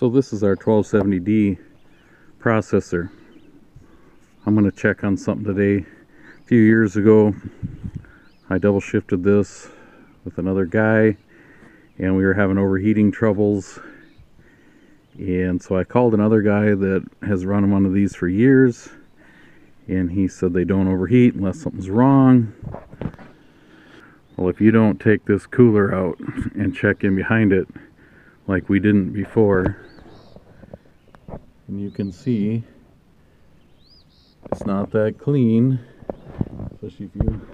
So this is our 1270D processor. I'm going to check on something today. A few years ago, I double shifted this with another guy and we were having overheating troubles. And so I called another guy that has run one of these for years, and he said they don't overheat unless something's wrong. Well, if you don't take this cooler out and check in behind it like we didn't before, and you can see it's not that clean, especially if you...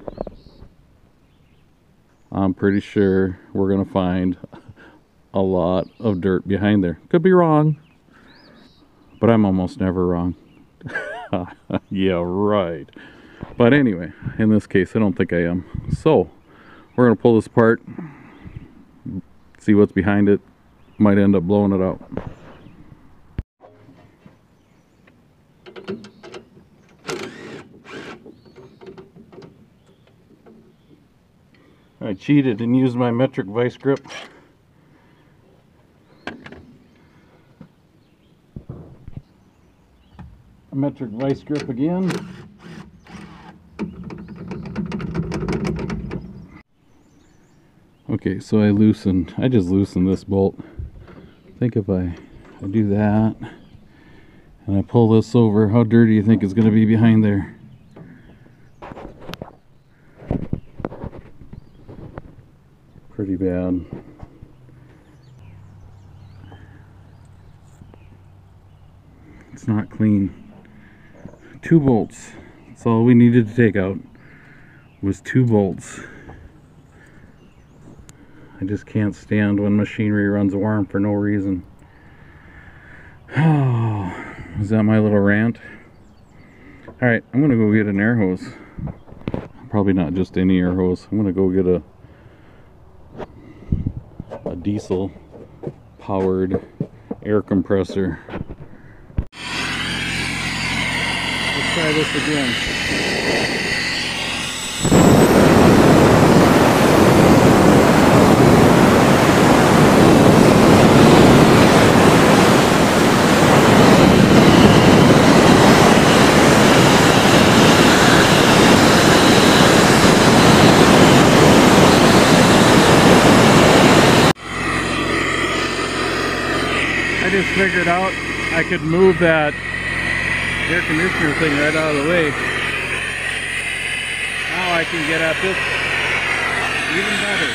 I'm pretty sure we're gonna find a lot of dirt behind there. Could be wrong, but I'm almost never wrong. Yeah, right. But anyway, in this case, I don't think I am. So we're gonna pull this apart, see what's behind it. Might end up blowing it out. I cheated and used my metric vice grip. Metric vice grip again. Okay, so I just loosened this bolt. I think if I do that and I pull this over, how dirty do you think it's going to be behind there? Pretty bad. It's not clean. 2 bolts. That's all we needed to take out was 2 bolts. I just can't stand when machinery runs warm for no reason. Oh, is that my little rant? Alright, I'm gonna go get an air hose. Probably not just any air hose. I'm gonna go get a diesel powered air compressor. Let's try this again. I just figured out I could move that air conditioner thing right out of the way. Now I can get at this even better.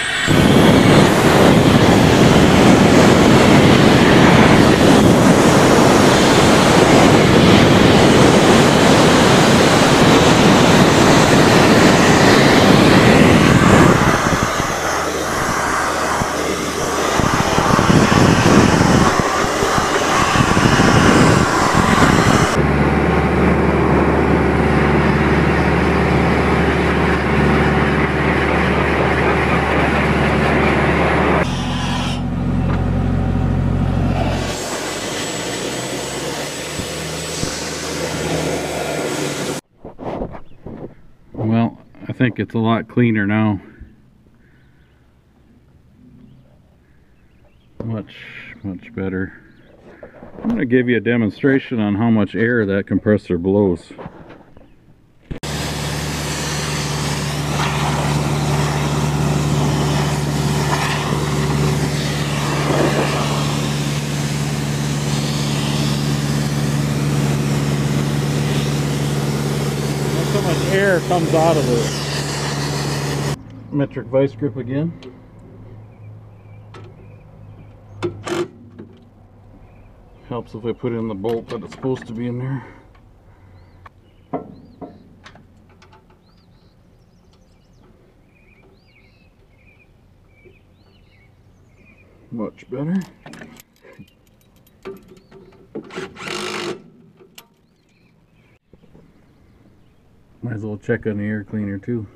Well, I think it's a lot cleaner now. Much better. I'm going to give you a demonstration on how much air that compressor blows. Look how much air comes out of it. Metric vice grip again. Helps if I put in the bolt that it's supposed to be in there. Much better. Might as well check on the air cleaner too.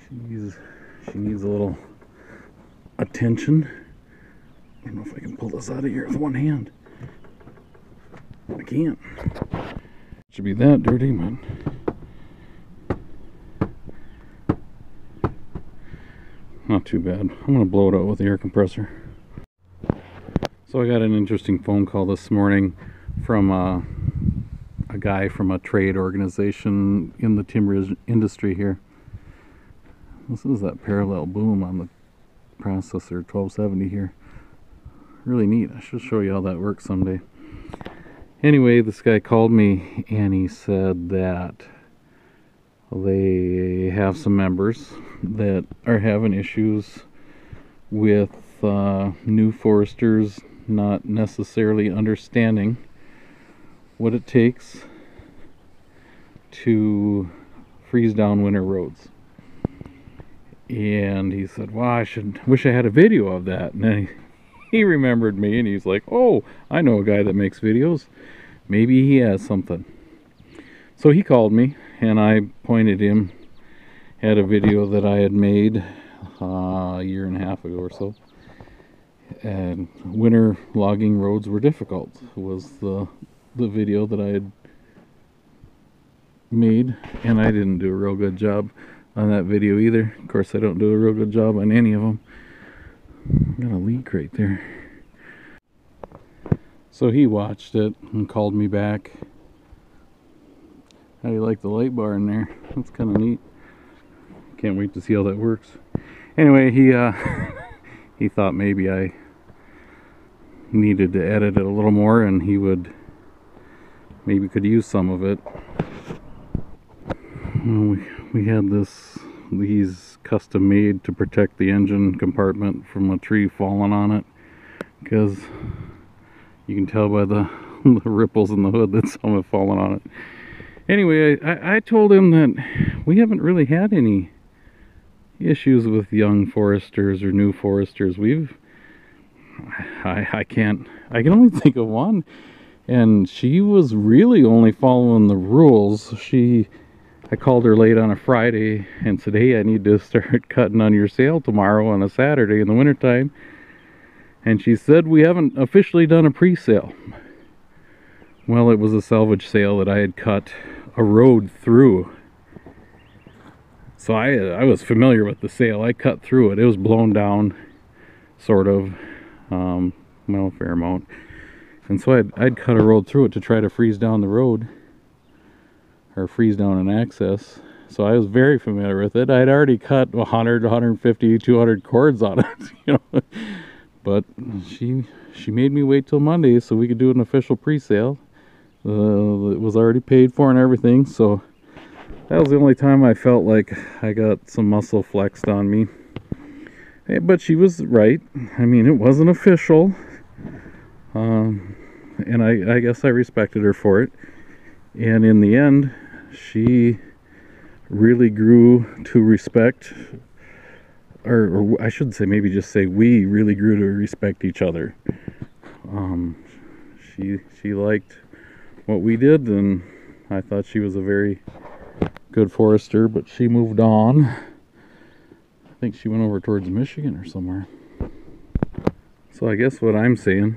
She needs a little attention. I don't know if I can pull this out of here with one hand. I can't. Should be that dirty, man. Not too bad. I'm going to blow it out with the air compressor. So I got an interesting phone call this morning from a guy from a trade organization in the timber industry here. This is that parallel boom on the processor 1270 here. Really neat. I should show you how that works someday. Anyway, this guy called me and he said that they have some members that are having issues with new foresters not necessarily understanding what it takes to freeze down winter roads. And he said, well, I wish I had a video of that. And then he remembered me and he's like, oh, I know a guy that makes videos. Maybe he has something. So he called me and I pointed him at a video that I had made a year and a half ago or so. And winter logging roads were difficult was the video that I had made, and I didn't do a real good job on that video either. Of course, I don't do a real good job on any of them. Got a leak right there. So he watched it and called me back. How do you like the light bar in there? That's kind of neat. Can't wait to see how that works. Anyway, he thought maybe I needed to edit it a little more and he would maybe could use some of it. We had these custom made to protect the engine compartment from a tree falling on it, because you can tell by the ripples in the hood that some have fallen on it. Anyway, I told him that we haven't really had any issues with young foresters or new foresters. I can only think of one, and she was really only following the rules. I called her late on a Friday and said, hey, I need to start cutting on your sale tomorrow on a Saturday in the wintertime. And she said, we haven't officially done a pre-sale. Well, it was a salvage sale that I had cut a road through. So I was familiar with the sale. I cut through it. It was blown down, sort of, well, a fair amount. And so I'd cut a road through it to try to freeze down the road, or freeze down an access. So I was very familiar with it. I'd already cut 100, 150, 200 cords on it, you know. But she made me wait till Monday so we could do an official pre-sale. It was already paid for and everything, so that was the only time I felt like I got some muscle flexed on me. Hey, but she was right. I mean, it wasn't official. And I guess I respected her for it. And in the end, she really grew to respect, or I should say, maybe just say we really grew to respect each other. She liked what we did, and I thought she was a very good forester, but she moved on. I think she went over towards Michigan or somewhere. So I guess what I'm saying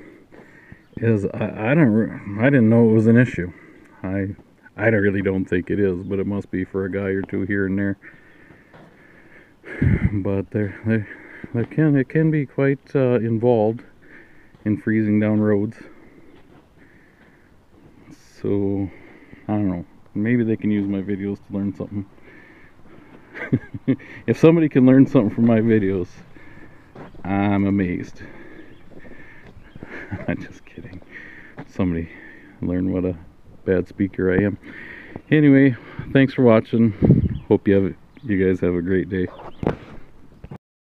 is I didn't know it was an issue. I really don't think it is, but it must be for a guy or two here and there. But it can be quite involved in freezing down roads. So I don't know. Maybe they can use my videos to learn something. If somebody can learn something from my videos, I'm amazed. I'm just kidding. Somebody learn what a bad speaker I am. Anyway, thanks for watching. Hope you guys have a great day.